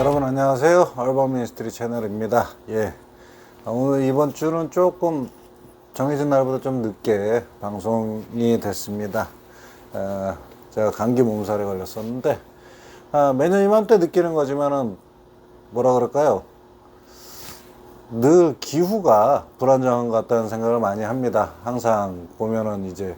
여러분 안녕하세요. 얼반 미니스트리 채널입니다. 오늘 이번 주는 조금 정해진 날보다 좀 늦게 방송이 됐습니다. 제가 감기 몸살에 걸렸었는데, 매년 이맘때 느끼는 거지만은 뭐라 그럴까요? 늘 기후가 불안정한 것 같다는 생각을 많이 합니다. 항상 보면은 이제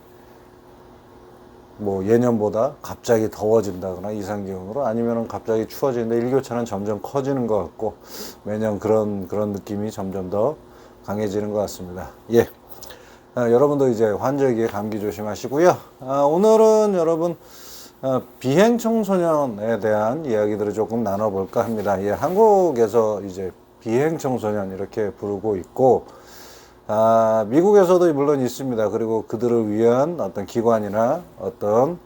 뭐 예년보다 갑자기 더워진다거나 이상기온으로, 아니면은 갑자기 추워지는데 일교차는 점점 커지는 것 같고, 매년 그런 느낌이 점점 더 강해지는 것 같습니다. 여러분도 이제 환절기에 감기 조심하시고요. 오늘은 여러분 비행 청소년에 대한 이야기들을 조금 나눠볼까 합니다. 한국에서 이제 비행 청소년 이렇게 부르고 있고, 미국에서도 물론 있습니다. 그리고 그들을 위한 어떤 기관이나 어떤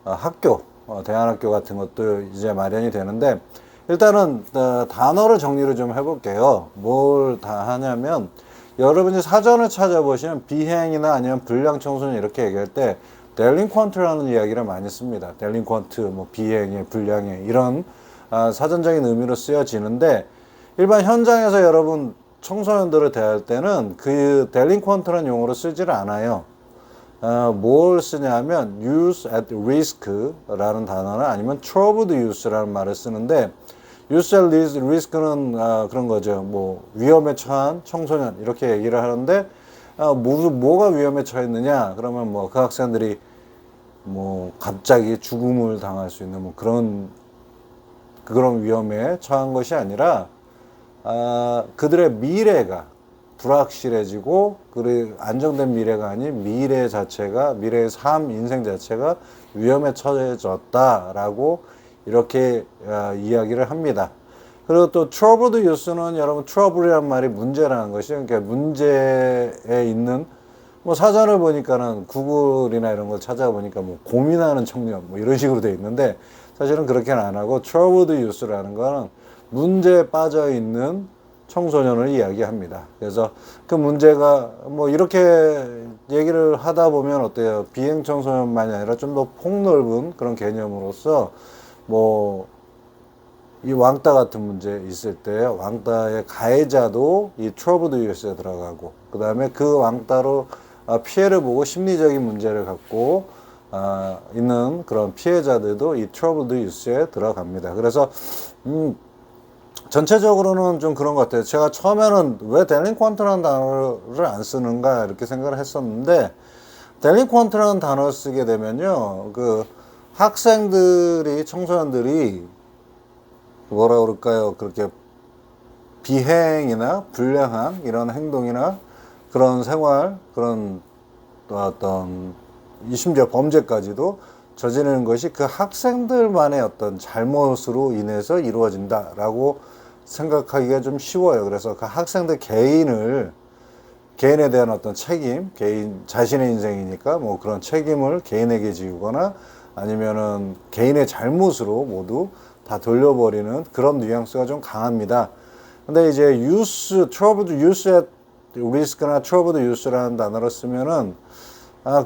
학교, 대안학교 같은 것도 이제 마련이 되는데, 일단은 단어를 정리를 좀 해볼게요. 뭘 다 하냐면, 여러분이 사전을 찾아보시면 비행이나 아니면 불량 청소년 이렇게 얘기할 때 델링퀀트라는 이야기를 많이 씁니다. 델링퀀트, 뭐 비행에, 불량에 이런 사전적인 의미로 쓰여지는데, 일반 현장에서 여러분 청소년들을 대할 때는 그 델링퀀트라는 용어로 쓰지를 않아요. 뭘 쓰냐면 youth at risk라는 단어나 아니면 troubled youth라는 말을 쓰는데, youth at risk는 그런 거죠. 뭐 위험에 처한 청소년 이렇게 얘기를 하는데, 뭐가 위험에 처했느냐? 그러면 뭐 그 학생들이 뭐 갑자기 죽음을 당할 수 있는 뭐 그런 위험에 처한 것이 아니라, 그들의 미래가 불확실해지고, 그리고 안정된 미래가 아닌 미래 자체가, 미래의 삶, 인생 자체가 위험에 처해졌다라고 이렇게 이야기를 합니다. 그리고 또 troubled youth는 여러분 trouble이란 말이 문제라는 것이, 그러니까 문제에 있는, 뭐 사전을 보니까는 구글이나 이런 걸 찾아보니까 뭐 고민하는 청년 뭐 이런 식으로 돼 있는데, 사실은 그렇게는 안 하고 troubled youth라는 거는 문제에 빠져 있는 청소년을 이야기합니다. 그래서 그 문제가 뭐 이렇게 얘기를 하다 보면 어때요? 비행 청소년만이 아니라 좀 더 폭넓은 그런 개념으로서, 뭐 이 왕따 같은 문제 있을 때 왕따의 가해자도 이 troubled youth에 들어가고, 그 다음에 그 왕따로 피해를 보고 심리적인 문제를 갖고 있는 그런 피해자들도 이 troubled youth에 들어갑니다. 그래서 전체적으로는 좀 그런 것 같아요. 제가 처음에는 왜 델링퀀트라는 단어를 안 쓰는가 이렇게 생각을 했었는데, 델링퀀트라는 단어를 쓰게 되면요, 그 학생들이, 청소년들이 뭐라 그럴까요? 그렇게 비행이나 불량한 이런 행동이나 그런 생활, 그런 어떤 심지어 범죄까지도 저지르는 것이 그 학생들만의 어떤 잘못으로 인해서 이루어진다라고 생각하기가 좀 쉬워요. 그래서 그 학생들 개인에 대한 어떤 책임, 개인 자신의 인생이니까 뭐 그런 책임을 개인에게 지우거나, 아니면은 개인의 잘못으로 모두 다 돌려버리는 그런 뉘앙스가 좀 강합니다. 근데 이제 troubled youth at risk나 troubled youth라는 단어를 쓰면은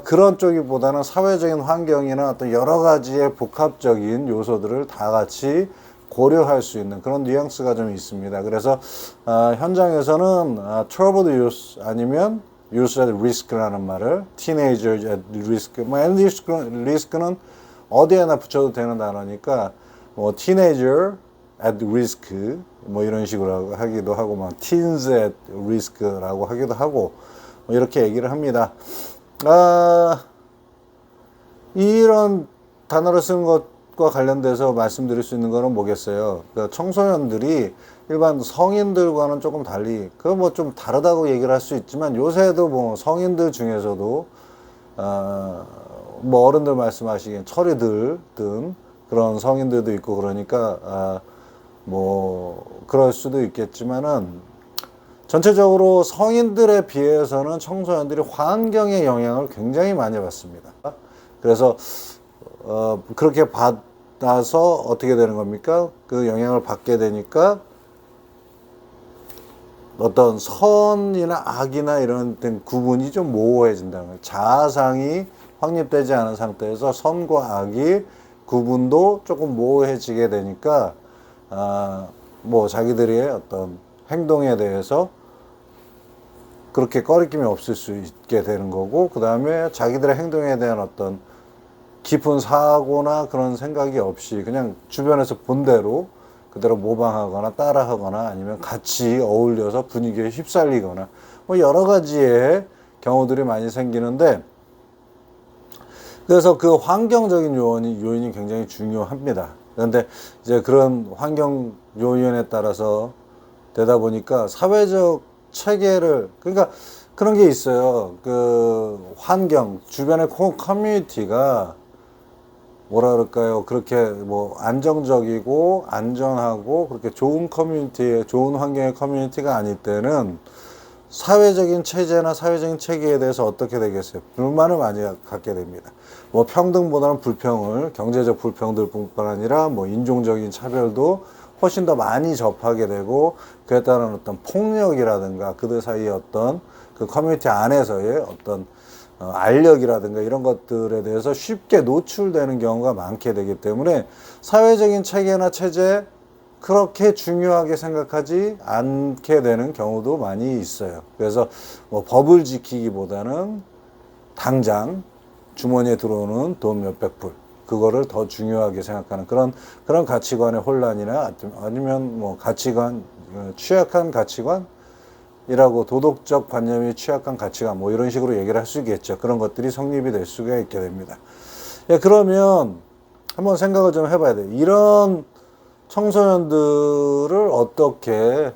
그런 쪽이보다는 사회적인 환경이나 어떤 여러 가지의 복합적인 요소들을 다 같이 고려할 수 있는 그런 뉘앙스가 좀 있습니다. 그래서 현장에서는 troubled youth 아니면 youth at risk라는 말을 teenagers at risk, 뭐 at risk는 어디에나 붙여도 되는 단어니까, 뭐 teenager at risk 뭐 이런 식으로 하기도 하고, 막 teens at risk라고 하기도 하고, 뭐 이렇게 얘기를 합니다. 이런 단어를 쓰는 것과 관련돼서 말씀드릴 수 있는 거는 뭐겠어요? 그러니까 청소년들이 일반 성인들과는 조금 달리, 그 뭐 좀 다르다고 얘기를 할 수 있지만, 요새도 뭐 성인들 중에서도 뭐 어른들 말씀하시기엔 철이 든 그런 성인들도 있고, 그러니까 뭐 그럴 수도 있겠지만은, 전체적으로 성인들에 비해서는 청소년들이 환경의 영향을 굉장히 많이 받습니다. 그래서 그렇게 받아서 어떻게 되는 겁니까? 그 영향을 받게 되니까 어떤 선이나 악이나 이런 구분이 좀 모호해진다는 거예요. 자아상이 확립되지 않은 상태에서 선과 악이 구분도 조금 모호해지게 되니까 뭐 자기들의 어떤 행동에 대해서 그렇게 꺼리낌이 없을 수 있게 되는 거고, 그 다음에 자기들의 행동에 대한 어떤 깊은 사고나 그런 생각이 없이 그냥 주변에서 본 대로 그대로 모방하거나 따라하거나 아니면 같이 어울려서 분위기에 휩쓸리거나 뭐 여러 가지의 경우들이 많이 생기는데, 그래서 그 환경적인 요인이 굉장히 중요합니다. 그런데 이제 그런 환경 요인에 따라서 되다 보니까 사회적 체계를, 그러니까 그런 게 있어요. 그 환경, 주변의 커뮤니티가 뭐라 그럴까요? 그렇게 뭐 안정적이고 안전하고 그렇게 좋은 커뮤니티, 좋은 환경의 커뮤니티가 아닐 때는 사회적인 체제나 사회적인 체계에 대해서 어떻게 되겠어요? 불만을 많이 갖게 됩니다. 뭐 평등보다는 불평을, 경제적 불평들뿐만 아니라 뭐 인종적인 차별도 훨씬 더 많이 접하게 되고, 그에 따른 어떤 폭력이라든가 그들 사이의 어떤 그 커뮤니티 안에서의 어떤 알력이라든가 이런 것들에 대해서 쉽게 노출되는 경우가 많게 되기 때문에 사회적인 체계나 체제 그렇게 중요하게 생각하지 않게 되는 경우도 많이 있어요. 그래서 뭐 법을 지키기보다는 당장 주머니에 들어오는 돈 몇백 불, 그거를 더 중요하게 생각하는 그런 가치관의 혼란이나 아니면 뭐 가치관, 취약한 가치관이라고, 도덕적 관념이 취약한 가치관, 뭐 이런 식으로 얘기를 할 수 있겠죠. 그런 것들이 성립이 될 수가 있게 됩니다. 예, 그러면 한번 생각을 좀 해봐야 돼요. 이런 청소년들을 어떻게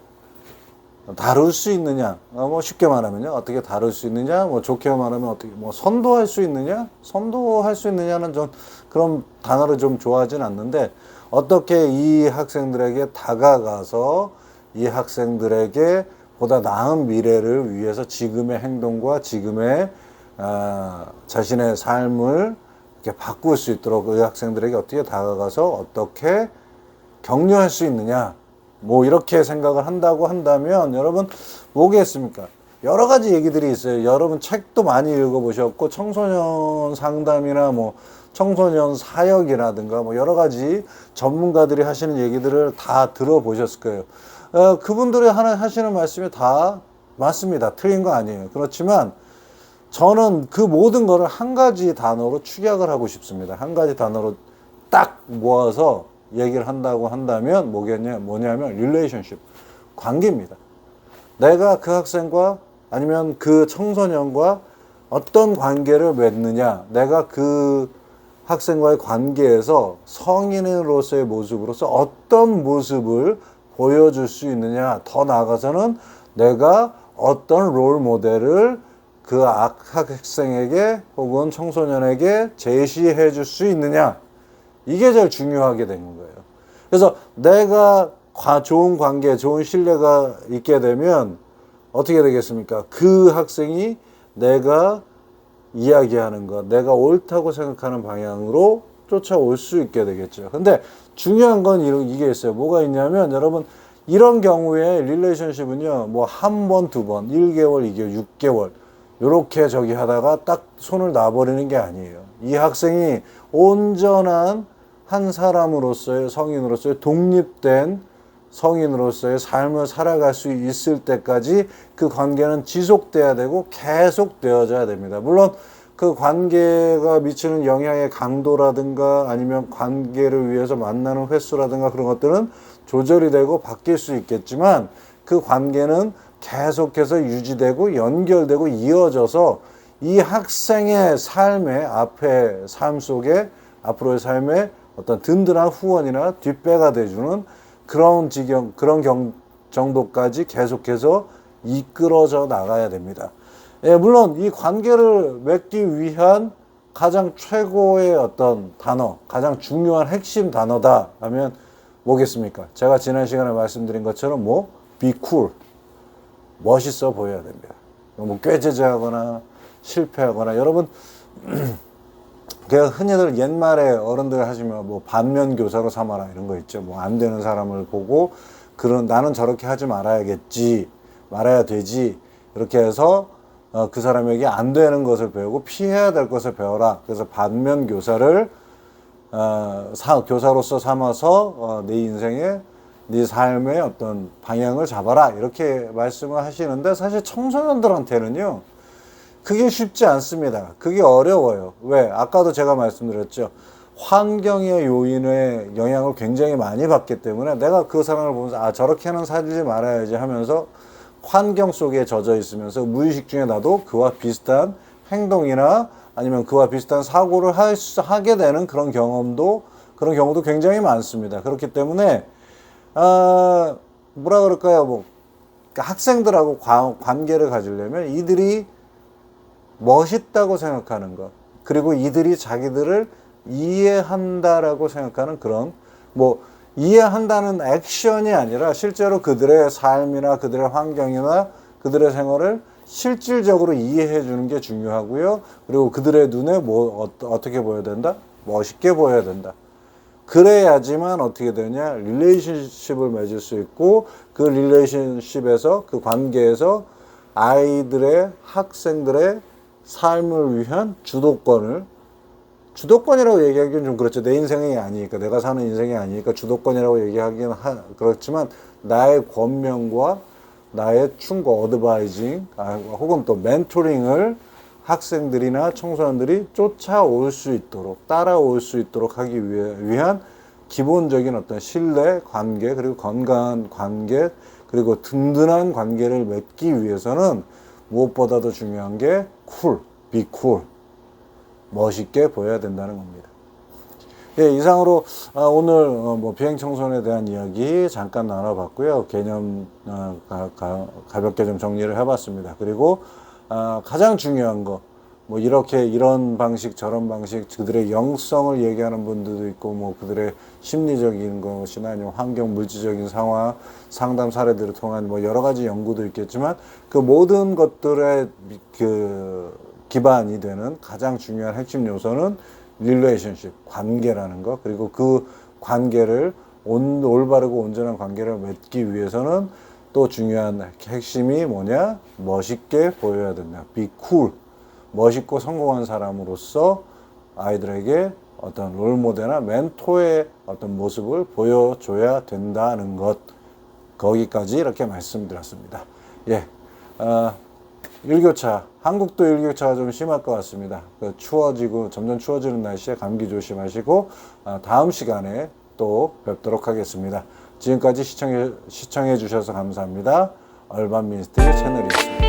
다룰 수 있느냐, 뭐 쉽게 말하면요, 어떻게 다룰 수 있느냐, 뭐 좋게 말하면 어떻게 뭐 선도할 수 있느냐, 선도할 수 있느냐는 좀 그런 단어를 좀 좋아하진 않는데, 어떻게 이 학생들에게 다가가서 이 학생들에게 보다 나은 미래를 위해서 지금의 행동과 지금의 자신의 삶을 이렇게 바꿀 수 있도록 그 학생들에게 어떻게 다가가서 어떻게 격려할 수 있느냐, 뭐 이렇게 생각을 한다고 한다면 여러분 뭐겠습니까? 여러 가지 얘기들이 있어요. 여러분 책도 많이 읽어보셨고 청소년 상담이나 뭐 청소년 사역이라든가 뭐 여러 가지 전문가들이 하시는 얘기들을 다 들어보셨을 거예요. 그분들이 하시는 말씀이 다 맞습니다. 틀린 거 아니에요. 그렇지만 저는 그 모든 거를 한 가지 단어로 축약을 하고 싶습니다. 한 가지 단어로 딱 모아서 얘기를 한다고 한다면 뭐냐면 relationship, 관계입니다. 내가 그 학생과 아니면 그 청소년과 어떤 관계를 맺느냐, 내가 그 학생과의 관계에서 성인으로서의 모습으로서 어떤 모습을 보여줄 수 있느냐, 더 나아가서는 내가 어떤 롤 모델을 그 학생에게 혹은 청소년에게 제시해 줄 수 있느냐, 이게 제일 중요하게 되는 거예요. 그래서 내가 좋은 관계, 좋은 신뢰가 있게 되면 어떻게 되겠습니까? 그 학생이 내가 이야기하는 것, 내가 옳다고 생각하는 방향으로 쫓아올 수 있게 되겠죠. 근데 중요한 건 이게 있어요. 뭐가 있냐면 여러분, 이런 경우에 릴레이션십은요, 뭐 한 번, 두 번, 1개월, 2개월, 6개월 요렇게 하다가 딱 손을 놔버리는 게 아니에요. 이 학생이 온전한 한 사람으로서의, 성인으로서의 독립된 성인으로서의 삶을 살아갈 수 있을 때까지 그 관계는 지속돼야 되고 계속 되어져야 됩니다. 물론 그 관계가 미치는 영향의 강도라든가 아니면 관계를 위해서 만나는 횟수라든가 그런 것들은 조절이 되고 바뀔 수 있겠지만, 그 관계는 계속해서 유지되고 연결되고 이어져서 이 학생의 앞의 삶 속에 앞으로의 삶에 어떤 든든한 후원이나 뒷배가 돼주는 그런 정도까지 계속해서 이끌어져 나가야 됩니다. 예, 물론 이 관계를 맺기 위한 가장 최고의 어떤 단어, 가장 중요한 핵심 단어다 하면 뭐겠습니까? 제가 지난 시간에 말씀드린 것처럼 be cool, 멋있어 보여야 됩니다. 뭐 꾀죄죄하거나 실패하거나, 여러분 흔히들 옛말에 어른들 하시면 반면교사로 삼아라 이런 거 있죠. 안 되는 사람을 보고 나는 저렇게 하지 말아야 되지 이렇게 해서 그 사람에게 안 되는 것을 배우고 피해야 될 것을 배워라. 그래서 반면교사를 교사로서 삼아서 내 인생에 네 삶의 어떤 방향을 잡아라 이렇게 말씀을 하시는데, 사실 청소년들한테는요 그게 쉽지 않습니다. 그게 어려워요. 왜? 아까도 제가 말씀드렸죠. 환경의 요인의 영향을 굉장히 많이 받기 때문에 내가 그 사람을 보면서 아 저렇게는 살지 말아야지 하면서 환경 속에 젖어 있으면서 무의식 중에 나도 그와 비슷한 행동이나 아니면 그와 비슷한 사고를 하게 되는 그런 경우도 굉장히 많습니다. 그렇기 때문에 뭐라 그럴까요? 뭐 학생들하고 관계를 가지려면 이들이 멋있다고 생각하는 것, 그리고 이들이 자기들을 이해한다라고 생각하는 그런, 뭐 이해한다는 액션이 아니라 실제로 그들의 삶이나 그들의 환경이나 그들의 생활을 실질적으로 이해해 주는 게 중요하고요. 그리고 그들의 눈에 어떻게 보여야 된다? 멋있게 보여야 된다. 그래야지만 어떻게 되냐? 릴레이션십을 맺을 수 있고, 그 릴레이션십에서, 그 관계에서 아이들의, 학생들의 삶을 위한 주도권이라고 얘기하기는 좀 그렇죠. 내 인생이 아니니까, 내가 사는 인생이 아니니까 주도권이라고 얘기하기는 그렇지만, 나의 권면과 나의 충고, 어드바이징, 혹은 또 멘토링을 학생들이나 청소년들이 쫓아올 수 있도록, 따라올 수 있도록 하기 위한 기본적인 어떤 신뢰, 관계, 그리고 건강한 관계, 그리고 든든한 관계를 맺기 위해서는 무엇보다도 중요한 게 be cool, 멋있게 보여야 된다는 겁니다. 예, 이상으로 오늘 뭐 비행 청소년에 대한 이야기 잠깐 나눠봤고요. 개념 가볍게 좀 정리를 해봤습니다. 그리고 가장 중요한 거, 뭐 이런 방식 저런 방식, 그들의 영성을 얘기하는 분들도 있고, 뭐 그들의 심리적인 것이나 아니면 환경 물질적인 상황, 상담 사례들을 통한 뭐 여러 가지 연구도 있겠지만, 그 모든 것들의 그 기반이 되는 가장 중요한 핵심 요소는 릴레이션십, 관계라는 거. 그리고 그 관계를 올바르고 온전한 관계를 맺기 위해서는 또 중요한 핵심이 뭐냐? 멋있게 보여야 된다. be cool. 멋있고 성공한 사람으로서 아이들에게 어떤 롤모델이나 멘토의 어떤 모습을 보여줘야 된다는 것. 거기까지 이렇게 말씀드렸습니다. 예. 일교차, 한국도 일교차가 좀 심할 것 같습니다. 점점 추워지는 날씨에 감기 조심하시고, 다음 시간에 또 뵙도록 하겠습니다. 지금까지 시청해 주셔서 감사합니다. 얼반 민스테리 채널이었습니다.